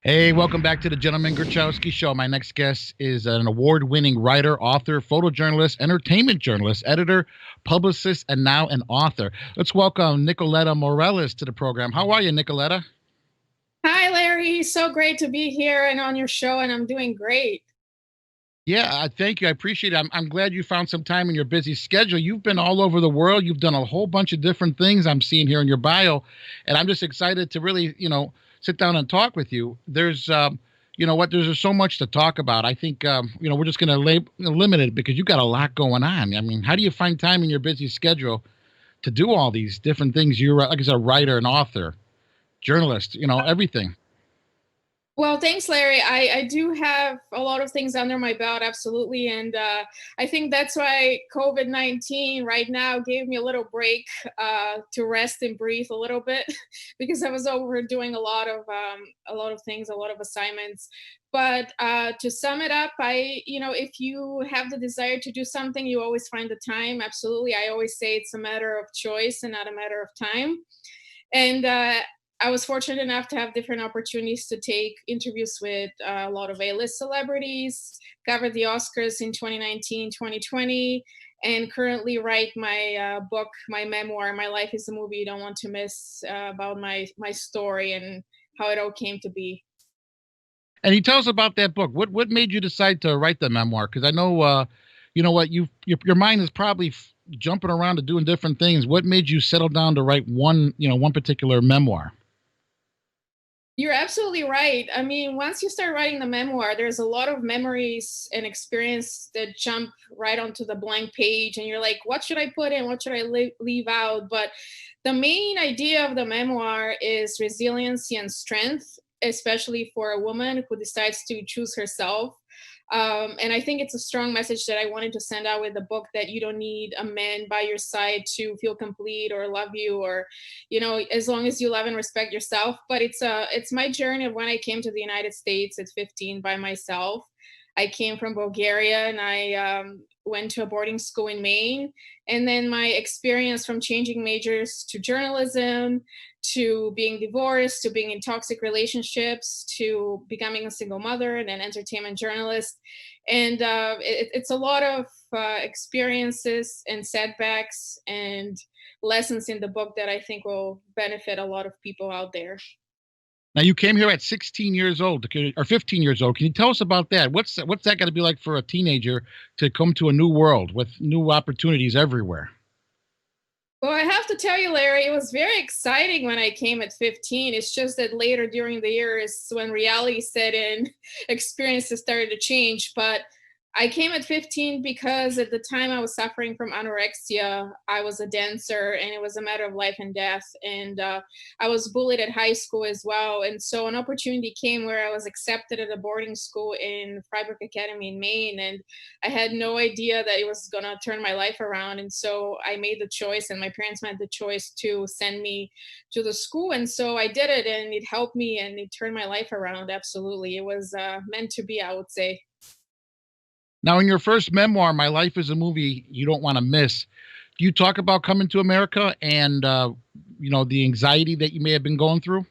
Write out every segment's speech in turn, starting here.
Hey, welcome back to the Gentleman Grochowski Show. My next guest is an award winning writer, author, photojournalist, entertainment journalist, editor, publicist, and now an author. Let's welcome Nicoletta Morales to the program. How are you, Nicoletta? Hi, Larry. So great to be here and on your show, and I'm doing great. Yeah, thank you. I appreciate it. I'm glad you found some time in your busy schedule. You've been all over the world. You've done a whole bunch of different things I'm seeing here in your bio. And I'm just excited to really, sit down and talk with you. There's just so much to talk about. I think, we're just going to limit it because you've got a lot going on. I mean, how do you find time in your busy schedule to do all these different things? You're, like I said, a writer, an author, journalist, everything. Well, thanks, Larry. I do have a lot of things under my belt, absolutely. And I think that's why COVID-19 right now gave me a little break to rest and breathe a little bit because I was overdoing a lot of things, a lot of assignments. But to sum it up, if you have the desire to do something, you always find the time. Absolutely. I always say it's a matter of choice and not a matter of time. And I was fortunate enough to have different opportunities to take interviews with a lot of A-list celebrities, cover the Oscars in 2019, 2020, and currently write my book, my memoir, My Life is a Movie You Don't Want to Miss, about my story and how it all came to be. And you tell us about that book. What made you decide to write the memoir? Because I know, you know what, your mind is probably jumping around to doing different things. What made you settle down to write one particular memoir? You're absolutely right. I mean, once you start writing the memoir, there's a lot of memories and experience that jump right onto the blank page, and you're like, what should I put in? What should I leave out? But the main idea of the memoir is resiliency and strength, especially for a woman who decides to choose herself. And I think it's a strong message that I wanted to send out with the book, that you don't need a man by your side to feel complete or love you, or as long as you love and respect yourself. But it's my journey of when I came to the United States at 15 by myself. I came from Bulgaria, and I went to a boarding school in Maine. And then my experience from changing majors to journalism, to being divorced, to being in toxic relationships, to becoming a single mother and an entertainment journalist. And it's a lot of experiences and setbacks and lessons in the book that I think will benefit a lot of people out there. Now you came here at 16 years old or 15 years old. Can you tell us about that? What's that going to be like for a teenager to come to a new world with new opportunities everywhere? Well, I have to tell you, Larry, it was very exciting when I came at 15. It's just that later during the years, when reality set in, experiences started to change. But I came at 15 because at the time I was suffering from anorexia. I was a dancer, and it was a matter of life and death. And I was bullied at high school as well. And so an opportunity came where I was accepted at a boarding school in Freiburg Academy in Maine. And I had no idea that it was going to turn my life around. And so I made the choice, and my parents made the choice to send me to the school. And so I did it, and it helped me, and it turned my life around. Absolutely. It was meant to be, I would say. Now, in your first memoir, My Life is a Movie You Don't Want to Miss, do you talk about coming to America and the anxiety that you may have been going through?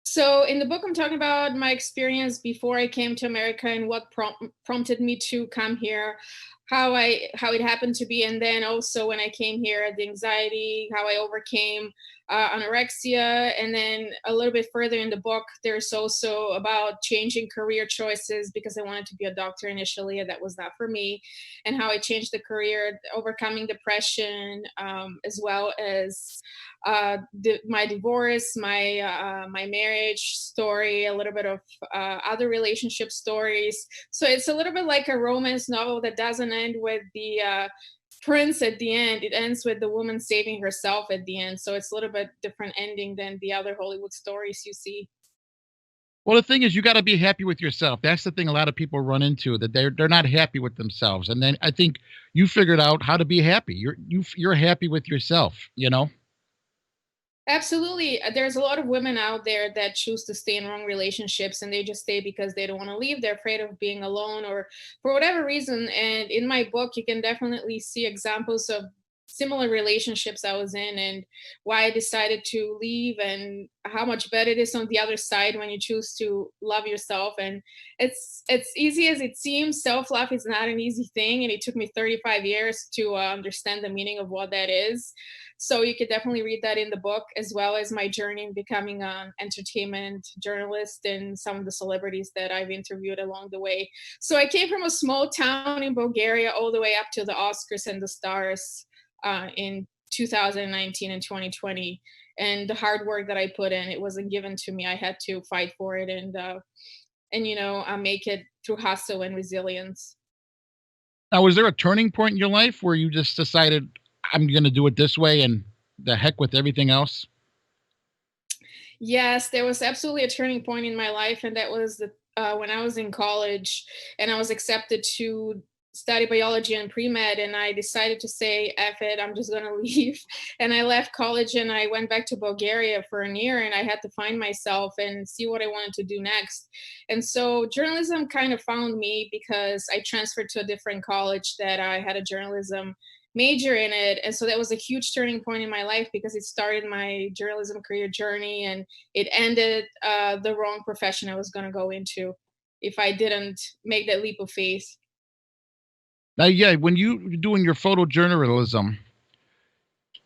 So in the book, I'm talking about my experience before I came to America and what prompted me to come here, how it happened to be, and then also when I came here, the anxiety, how I overcame anorexia, and then a little bit further in the book, there's also about changing career choices because I wanted to be a doctor initially, and that was not for me, and how I changed the career, overcoming depression, as well as my divorce, my marriage story, a little bit of other relationship stories. So it's a little bit like a romance novel that doesn't end with the prince at the end. It ends with the woman saving herself at the end. So it's a little bit different ending than the other Hollywood stories you see. Well, the thing is, you got to be happy with yourself. That's the thing a lot of people run into, that they're not happy with themselves. And then I think you figured out how to be happy. You're happy with yourself. Absolutely. There's a lot of women out there that choose to stay in wrong relationships, and they just stay because they don't want to leave. They're afraid of being alone or for whatever reason. And in my book, you can definitely see examples of similar relationships I was in, and why I decided to leave, and how much better it is on the other side when you choose to love yourself. And it's easy as it seems. Self-love is not an easy thing, and it took me 35 years to understand the meaning of what that is. So you could definitely read that in the book, as well as my journey in becoming an entertainment journalist and some of the celebrities that I've interviewed along the way. So I came from a small town in Bulgaria all the way up to the Oscars and the stars in 2019 and 2020. And the hard work that I put in, it wasn't given to me. I had to fight for it, and make it through hustle and resilience. Now, was there a turning point in your life where you just decided, I'm going to do it this way and the heck with everything else? Yes, there was absolutely a turning point in my life, and that was when I was in college and I was accepted to study biology and pre-med, and I decided to say, F it, I'm just gonna leave. And I left college and I went back to Bulgaria for a year, and I had to find myself and see what I wanted to do next. And so journalism kind of found me because I transferred to a different college that I had a journalism major in it. And so that was a huge turning point in my life because it started my journalism career journey, and it ended the wrong profession I was going to go into if I didn't make that leap of faith. Now, yeah, when you doing your photojournalism,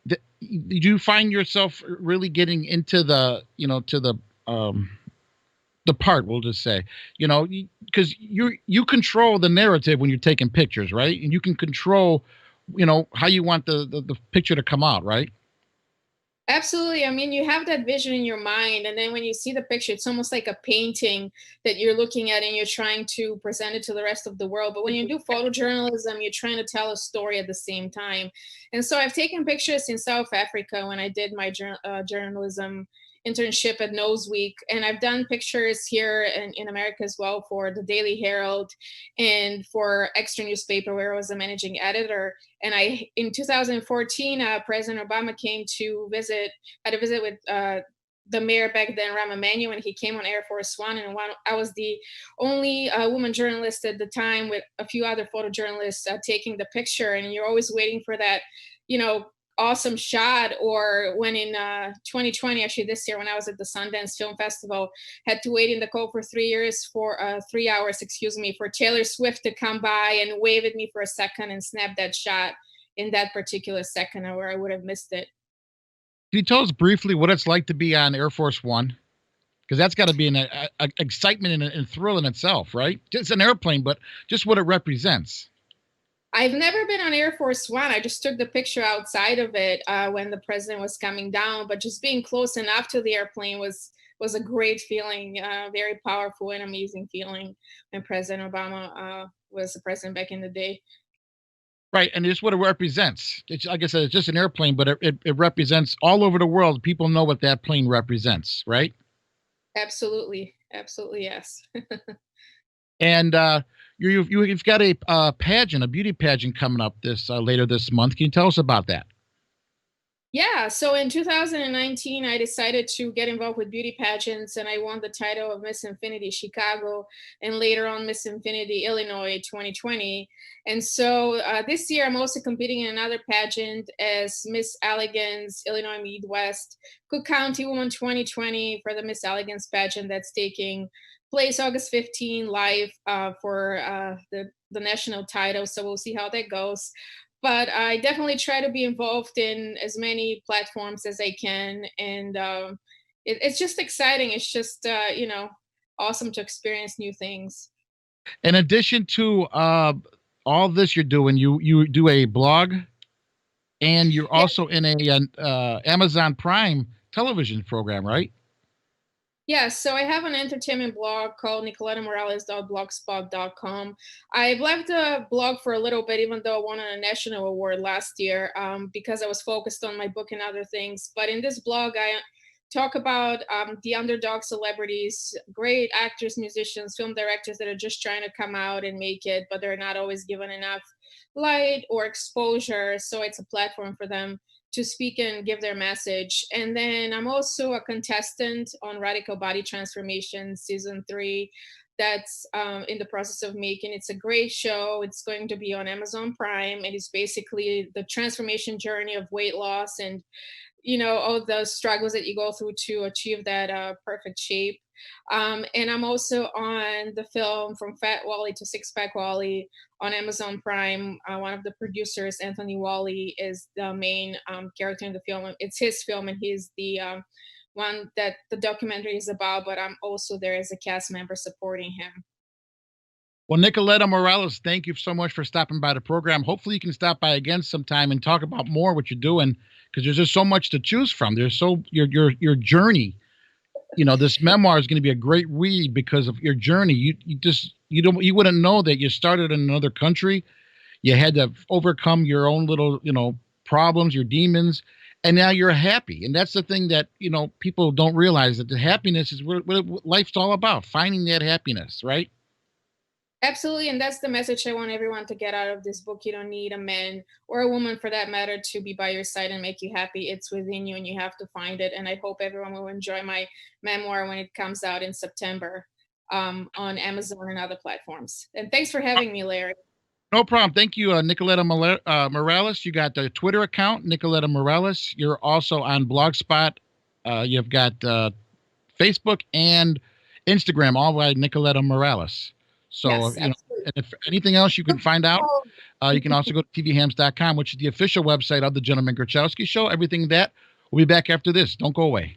did you find yourself really getting into um, the part, we'll just say, because you control the narrative when you're taking pictures, right? And you can control, how you want the picture to come out, right? Absolutely. I mean, you have that vision in your mind, and then when you see the picture, it's almost like a painting that you're looking at and you're trying to present it to the rest of the world. But when you do photojournalism, you're trying to tell a story at the same time. And so I've taken pictures in South Africa when I did my journalism internship at Nose Week, and I've done pictures here in America as well for the Daily Herald and for Extra newspaper where I was a managing editor. And in 2014, President Obama came to visit, had a visit with the mayor back then, Rahm Emanuel, and he came on Air Force One. And I was the only woman journalist at the time, with a few other photojournalists taking the picture. And you're always waiting for that, awesome shot. Or when in 2020, actually this year, when I was at the Sundance Film Festival, had to wait in the cold for 3 years for 3 hours, excuse me, for Taylor Swift to come by and wave at me for a second and snap that shot in that particular second, or I would have missed it. Can you tell us briefly what it's like to be on Air Force One? Because that's got to be an excitement and thrill in itself, right? It's an airplane, but just what it represents. I've never been on Air Force One. I just took the picture outside of it when the president was coming down. But just being close enough to the airplane was a great feeling, very powerful and amazing feeling when President Obama was the president back in the day. Right, and it's what it represents. It's, like I said, it's just an airplane, but it represents all over the world. People know what that plane represents, right? Absolutely, absolutely, yes. And you've got a pageant, a beauty pageant coming up this later this month. Can you tell us about that? Yeah, so in 2019, I decided to get involved with beauty pageants, and I won the title of Miss Infinity Chicago, and later on Miss Infinity Illinois 2020. And so this year, I'm also competing in another pageant as Miss Elegance Illinois Midwest Cook County Woman 2020 for the Miss Elegance pageant that's taking place August 15 live for the national title. So we'll see how that goes, but I definitely try to be involved in as many platforms as I can. And it's just exciting. It's just, awesome to experience new things. In addition to all this you're doing, you do a blog, and you're Yeah. also in a Amazon Prime television program, right? Yeah, so I have an entertainment blog called nicolettamorales.blogspot.com. I've left the blog for a little bit, even though I won a national award last year, because I was focused on my book and other things. But in this blog, I talk about the underdog celebrities, great actors, musicians, film directors that are just trying to come out and make it, but they're not always given enough light or exposure. So it's a platform for them to speak and give their message. And then I'm also a contestant on Radical Body Transformation Season 3 that's in the process of making. It's a great show. It's going to be on Amazon Prime, and it's basically the transformation journey of weight loss and all the struggles that you go through to achieve that perfect shape. And I'm also on the film From Fat Wally to Six Pack Wally on Amazon Prime. One of the producers, Anthony Wally, is the main character in the film. It's his film, and he's the one that the documentary is about, but I'm also there as a cast member supporting him. Well, Nicoletta Morales, thank you so much for stopping by the program. Hopefully you can stop by again sometime and talk about more what you're doing, because there's just so much to choose from. There's your journey. This memoir is going to be a great read because of your journey. You wouldn't know that you started in another country. You had to overcome your own little, problems, your demons, and now you're happy. And that's the thing that, people don't realize, that the happiness is what life's all about, finding that happiness, right? Absolutely. And that's the message I want everyone to get out of this book. You don't need a man or a woman, for that matter, to be by your side and make you happy. It's within you, and you have to find it. And I hope everyone will enjoy my memoir when it comes out in September on Amazon and other platforms. And thanks for having me, Larry. No problem. Thank you, Nicoletta Morales. You got the Twitter account, Nicoletta Morales. You're also on Blogspot. You've got Facebook and Instagram, all by Nicoletta Morales. So, yes, and if anything else you can find out, you can also go to TVHams.com, which is the official website of the Gentleman Grochowski Show. Everything that. We'll be back after this. Don't go away.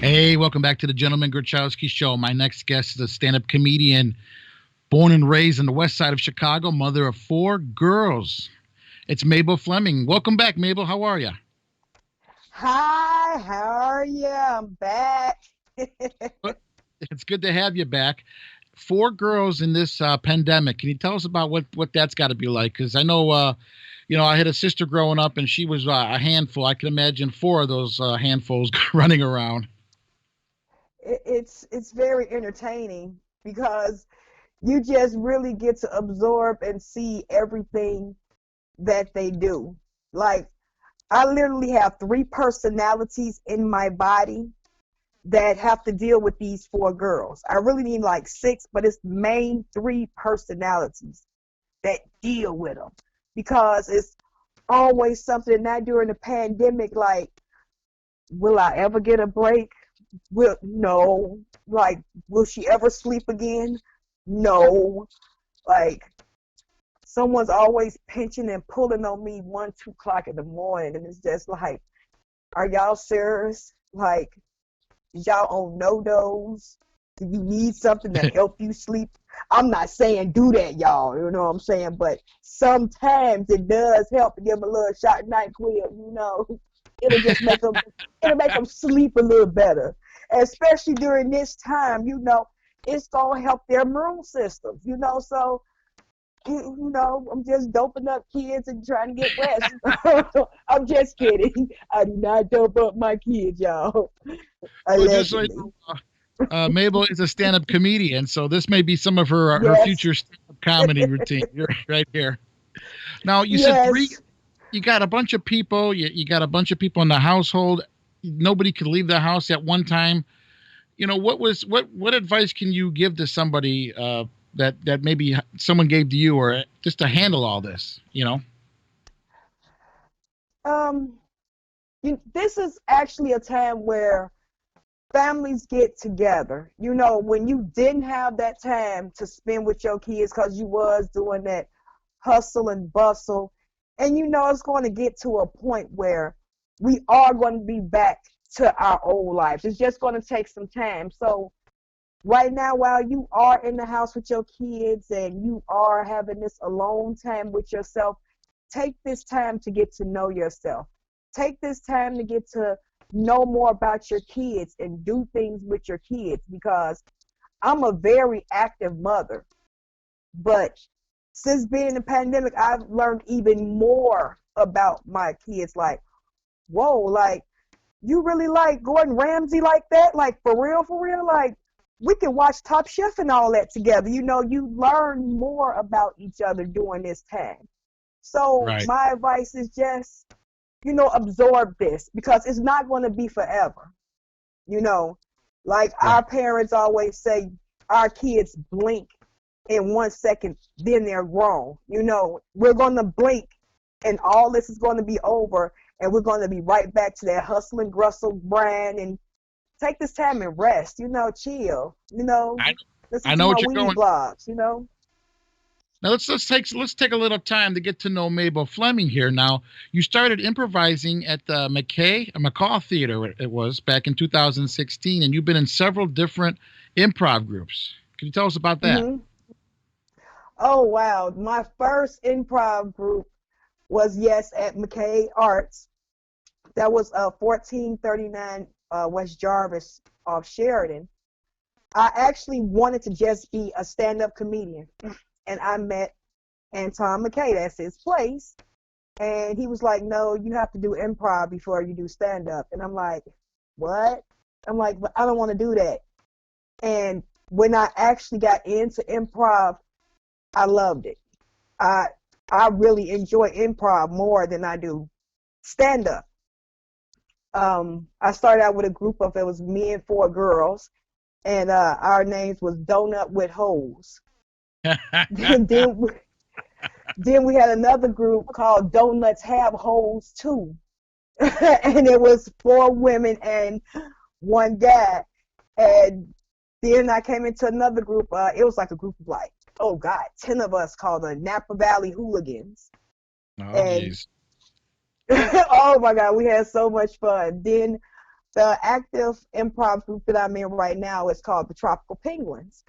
Hey, welcome back to the Gentleman Grochowski Show. My next guest is a stand-up comedian born and raised on the west side of Chicago, mother of 4 girls. It's Mabel Fleming. Welcome back, Mabel. How are you? Hi, how are you? I'm back. It's good to have you back. 4 girls in this pandemic. Can you tell us about what that's got to be like? Because I know, I had a sister growing up, and she was a handful. I can imagine 4 of those handfuls running around. It's very entertaining because you just really get to absorb and see everything that they do. Like, I literally have 3 personalities in my body that have to deal with these 4 girls. I really need like 6, but it's main 3 personalities that deal with them, because it's always something. Not during the pandemic, like, will I ever get a break? No. Like, will she ever sleep again? No. Like, someone's always pinching and pulling on me 1, 2 o'clock in the morning, and it's just like, are y'all serious? Like, is y'all on no-dos? Do you need something to help you sleep? I'm not saying do that, y'all, you know what I'm saying? But sometimes it does help to give them a little shot of NyQuil, It'll just make them sleep a little better. Especially during this time, it's going to help their immune system, so I'm just doping up kids and trying to get West. I'm just kidding. I do not dope up my kids, y'all. Well, just so you know, Mabel is a stand-up comedian, so this may be some of her future stand-up comedy routine. You're right here. Now, you said 3. You got a bunch of people. You got a bunch of people in the household. Nobody could leave the house at one time. What advice can you give to somebody that maybe someone gave to you, or just to handle all this? This is actually a time where families get together. When you didn't have that time to spend with your kids because you was doing that hustle and bustle. And it's going to get to a point where we are going to be back to our old lives. It's just going to take some time. So right now, while you are in the house with your kids and you are having this alone time with yourself, take this time to get to know yourself. Take this time to get to know more about your kids and do things with your kids, because I'm a very active mother. But since being in the pandemic, I've learned even more about my kids. Like, whoa, like, you really like Gordon Ramsay like that? Like, for real, for real? Like, we can watch Top Chef and all that together. You know, you learn more about each other during this time. So Right. my advice is just, you know, absorb this because it's not going to be forever. You know, like our Right. parents always say, our kids blink in 1 second, then they're grown. You know, we're going to blink and all this is going to be over and we're going to be right back to that hustle and bustle brand and take this time and rest, you know, chill, you know, I listen I to know my what you're weed going. blogs, you know. Now let's take a little time to get to know Mabel Fleming here. Now, you started improvising at the McCaw Theater. It was back in 2016, and you've been in several different improv groups. Can you tell us about that? hmm Oh, wow. My first improv group was, yes, at McKay Arts. That was 1439 West Jarvis off Sheridan. I actually wanted to just be a stand-up comedian, and I met Anton McKay. That's his place. And he was like, no, you have to do improv before you do stand-up. And I'm like, what? I'm like, but I don't want to do that. And when I actually got into improv, I loved it. I I really enjoy improv more than I do stand-up. I started out with a group of, it was me and four girls, and our names was Donut with Holes. And then we had another group called Donuts Have Holes Too. And it was four women and one guy. And then I came into another group. It was like a group of like, oh God, 10 of us called the Napa Valley Hooligans. Oh, And geez. oh my God, we had so much fun. Then the active improv group that I'm in right now is called the Tropical Penguins.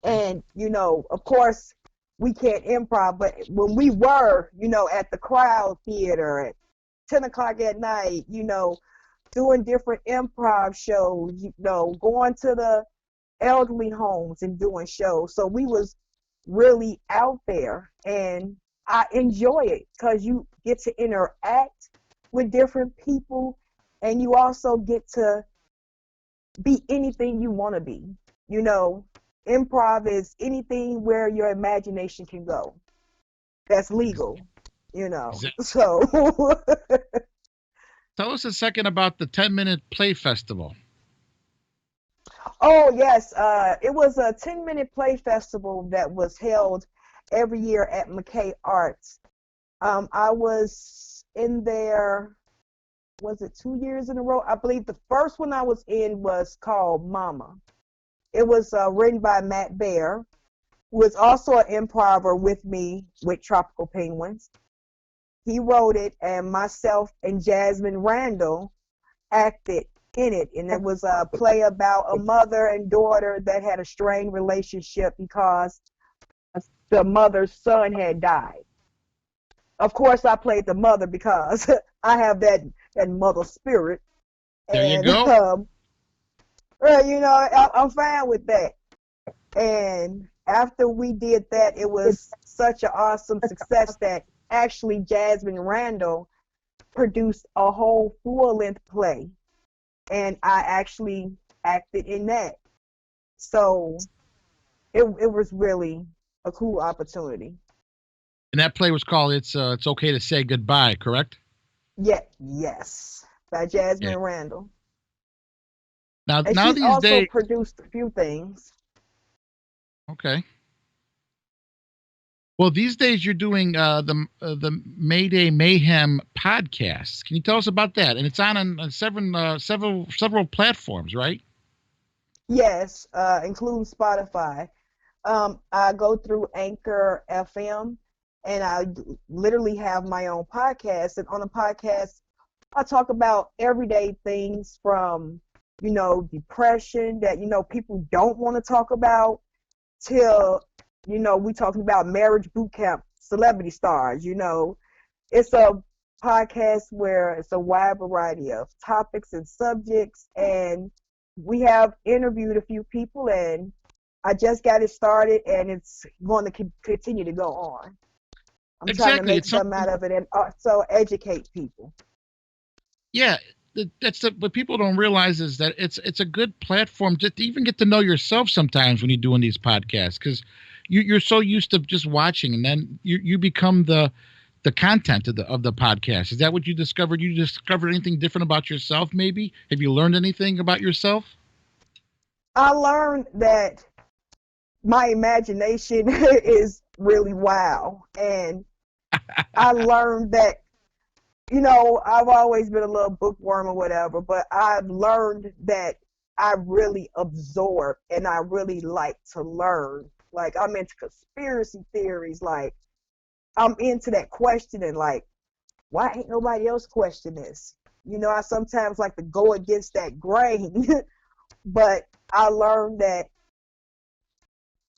And, you know, of course, we can't improv, but when we were, you know, at the Crowd Theater at 10 o'clock at night, you know, doing different improv shows, you know, going to the elderly homes and doing shows. So we was really out there, and I enjoy it because you get to interact with different people, and you also get to be anything you want to be. You know, improv is anything where your imagination can go. That's legal, you know. Exa- So, Tell us a second about the 10-minute play festival. oh yes, it was a 10-minute play festival that was held every year at McKay Arts. I was in there, was it 2 years in a row? I believe the first one I was in was called Mama. It was written by Matt Baer, who is also an improver with me with Tropical Penguins. He wrote it, and myself and Jasmine Randall acted in it. And it was a play about a mother and daughter that had a strained relationship because the mother's son had died. Of course, I played the mother because I have that mother spirit. There you And, go. you know, I'm fine with that. And after we did that, it was such an awesome success that actually Jasmine Randall produced a whole full-length play, and I actually acted in that. So it was really a cool opportunity. And that play was called It's Okay to Say Goodbye, correct? Yeah, yes, by Yeah. Jasmine Randall. Now And now she's these also days, produced a few things. okay. Well, these days you're doing the Mayday Mayhem podcast. Can you tell us about that? And it's on several platforms, right? Yes, including Spotify. I go through Anchor FM, and I literally have my own podcast. And on the podcast, I talk about everyday things from, you know, depression that, you know, people don't want to talk about till, you know, we talking about marriage boot camp, celebrity stars, you know. It's a podcast where it's a wide variety of topics and subjects, and we have interviewed a few people, and I just got it started, and it's going to continue to go on. I'm trying to Exactly. make It's something something. out of it and also educate people. Yeah, that's what people don't realize is that it's a good platform to even get to know yourself sometimes when you're doing these podcasts, because you're so used to just watching, and then you become the content of the podcast. Is that what you discovered? You discovered anything different about yourself? Maybe have you learned anything about yourself? I learned that my imagination is really wild, and I learned that, I've always been a little bookworm or whatever, but I've learned that I really absorb and I really like to learn. Like, I'm into conspiracy theories. Like, I'm into that questioning. Like, why ain't nobody else question this? I sometimes like to go against that grain, but I learned that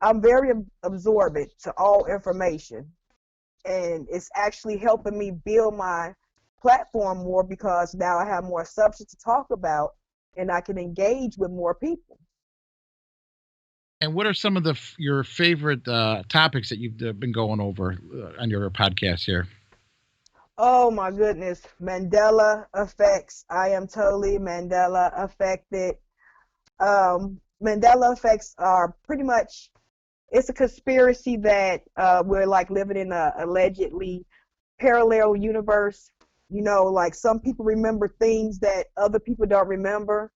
I'm very absorbent to all information, and it's actually helping me build my platform more, because now I have more subject to talk about and I can engage with more people. And what are some of your favorite topics that you've been going over on your podcast here? Oh my goodness, Mandela effects. I am totally Mandela affected. Mandela effects are pretty much, it's a conspiracy that we're like living in a allegedly parallel universe. Like, some people remember things that other people don't remember.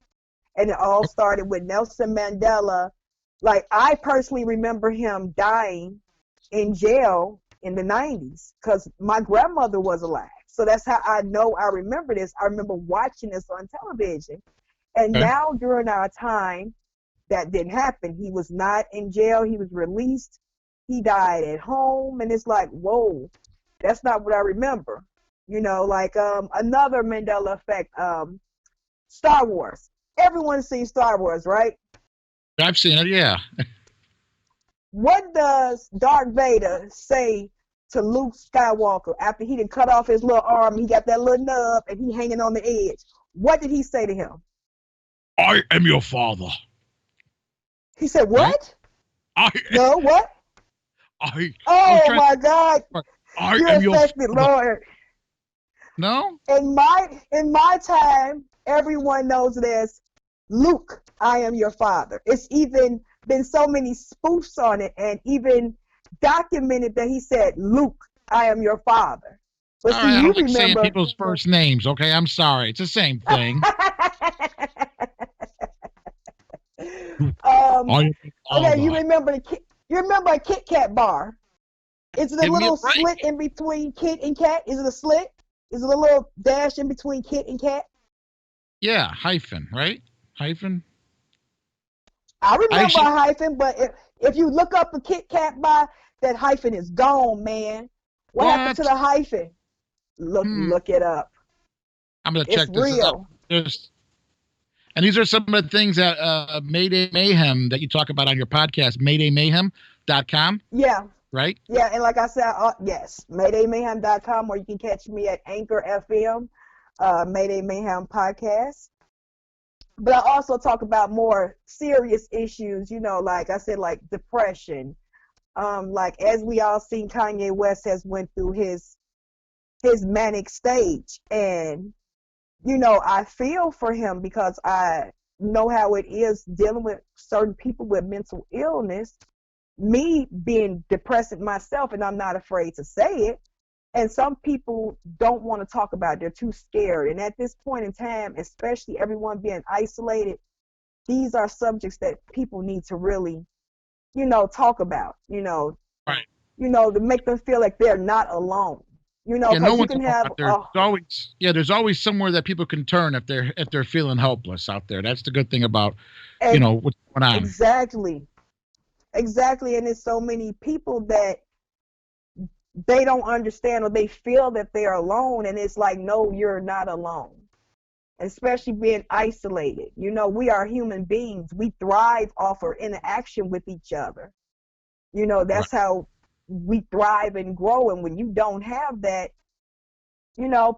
And it all started with Nelson Mandela. Like, I personally remember him dying in jail in the 90s because my grandmother was alive. So that's how I know I remember this. I remember watching this on television. And now during our time, that didn't happen. He was not in jail. He was released. He died at home. And it's like, whoa, that's not what I remember. Like, another Mandela effect, Star Wars. Everyone's seen Star Wars, right? I've seen it, yeah. What does Darth Vader say to Luke Skywalker after he done cut off his little arm? He got that little nub and he hanging on the edge. What did he say to him? I am your father. He said, what? No, what? Oh my God. You're affected, Lord. No? In my time, everyone knows it as Luke, I am your father. It's even been so many spoofs on it, and even documented that he said, Luke, I am your father. But see, I you don't like saying remember people's first names, okay? I'm sorry. It's the same thing. Okay, you remember a Kit Kat bar. Is it a little slit in between Kit and Kat? Is it a slit? Is it a little dash in between Kit and Kat? Yeah, hyphen, right? Hyphen. I remember a hyphen, but if you look up a Kit Kat bar, that hyphen is gone, man. What happened to the hyphen? Look it up. I'm gonna check this real. out. And these are some of the things that Mayday Mayhem that you talk about on your podcast, MaydayMayhem.com. Yeah. Right? Yeah, and like I said, yes, MaydayMayhem.com, or you can catch me at Anchor FM, Mayday Mayhem Podcast. But I also talk about more serious issues, like I said, like depression. Like, as we all seen, Kanye West has went through his manic stage, and I feel for him because I know how it is dealing with certain people with mental illness. Me being depressed myself, and I'm not afraid to say it. And some people don't want to talk about it. They're too scared. And at this point in time, especially everyone being isolated, these are subjects that people need to really, talk about, right. To make them feel like they're not alone. Because you can have there's always somewhere that people can turn if they're feeling helpless out there. That's the good thing about what's going on. Exactly. And there's so many people that they don't understand, or they feel that they're alone, and it's like, no, you're not alone. Especially being isolated. We are human beings. We thrive off of interaction with each other. That's how we thrive and grow. And when you don't have that,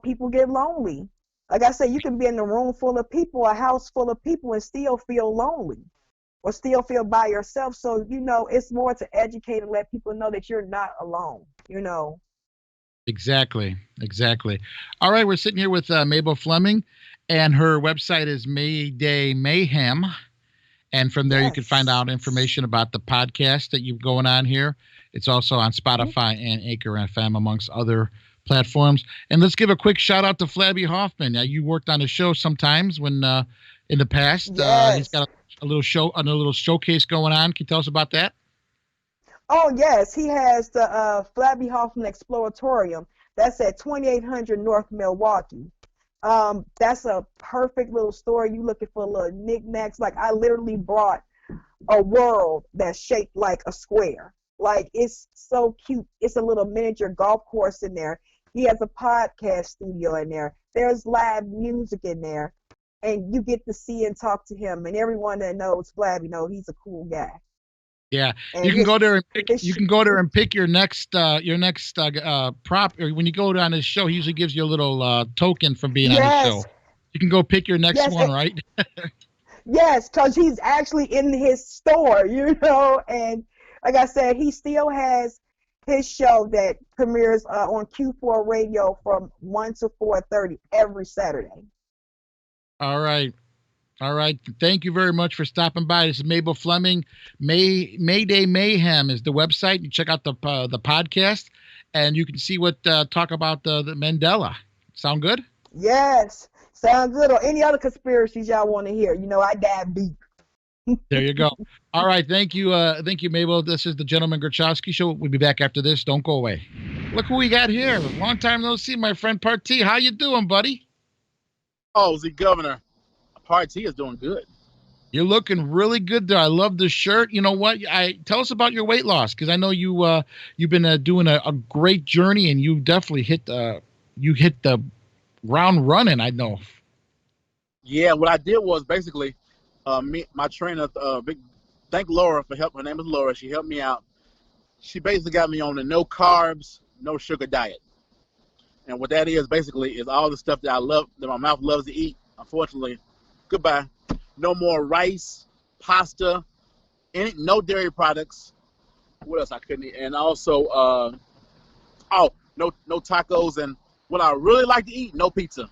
people get lonely. Like I said, you can be in a room full of people, a house full of people, and still feel lonely or still feel by yourself. So, it's more to educate and let people know that you're not alone, Exactly. All right, we're sitting here with Mabel Fleming, And her website is Mayday Mayhem. And from there, you can find out information about the podcast that you've going on here. It's also on Spotify and Anchor FM, amongst other platforms. And let's give a quick shout out to Flabby Hoffman. You worked on a show sometimes when in the past. He's got a little show, a little showcase going on. Can you tell us about that? Oh, yes. He has the Flabby Hoffman Exploratorium. That's at 2800 North Milwaukee. That's a perfect little store. You looking for little knickknacks. Like, I literally brought a world that's shaped like a square. Like, it's so cute. It's a little miniature golf course in there. He has a podcast studio in there. There's live music in there. And you get to see and talk to him. And everyone that knows Flabby knows he's a cool guy. Yeah, and you can go there and pick your next prop. Or when you go on his show, he usually gives you a little token from being on his show. You can go pick your next one, right? Yes, because he's actually in his store, and like I said, he still has his show that premieres on Q4 Radio from 1 to 4:30 every Saturday. All right. Thank you very much for stopping by. This is Mabel Fleming. Mayday Mayhem is the website. You check out the podcast, and you can see what talk about the Mandela. Sound good? Yes, sound good. Or any other conspiracies y'all want to hear. I dive deep. There you go. All right. Thank you, Mabel. This is the Gentleman Grochowski Show. We'll be back after this. Don't go away. Look who we got here. Long time no see, my friend Partee. How you doing, buddy? Oh, the governor. Partee is doing good. You're looking really good there. I love the shirt. You know what? Tell us about your weight loss, because I know you've been doing a great journey, and you definitely hit the ground running. I know. Yeah, what I did was basically, my trainer, thank Laura for helping. Her name is Laura. She helped me out. She basically got me on the no carbs, no sugar diet. And what that is basically is all the stuff that I love, that my mouth loves to eat. Unfortunately, goodbye. No more rice, pasta, no dairy products. What else I couldn't eat? And also, no tacos. And what I really like to eat, no pizza.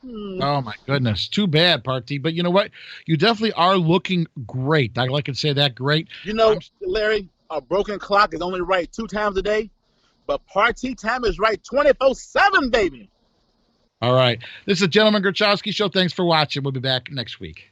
Oh my goodness, too bad, Partee. But you know what? You definitely are looking great. I can say that, great. Larry, a broken clock is only right 2 times a day, but Partee time is right 24/7, baby. All right. This is the Gentleman Grochowski Show. Thanks for watching. We'll be back next week.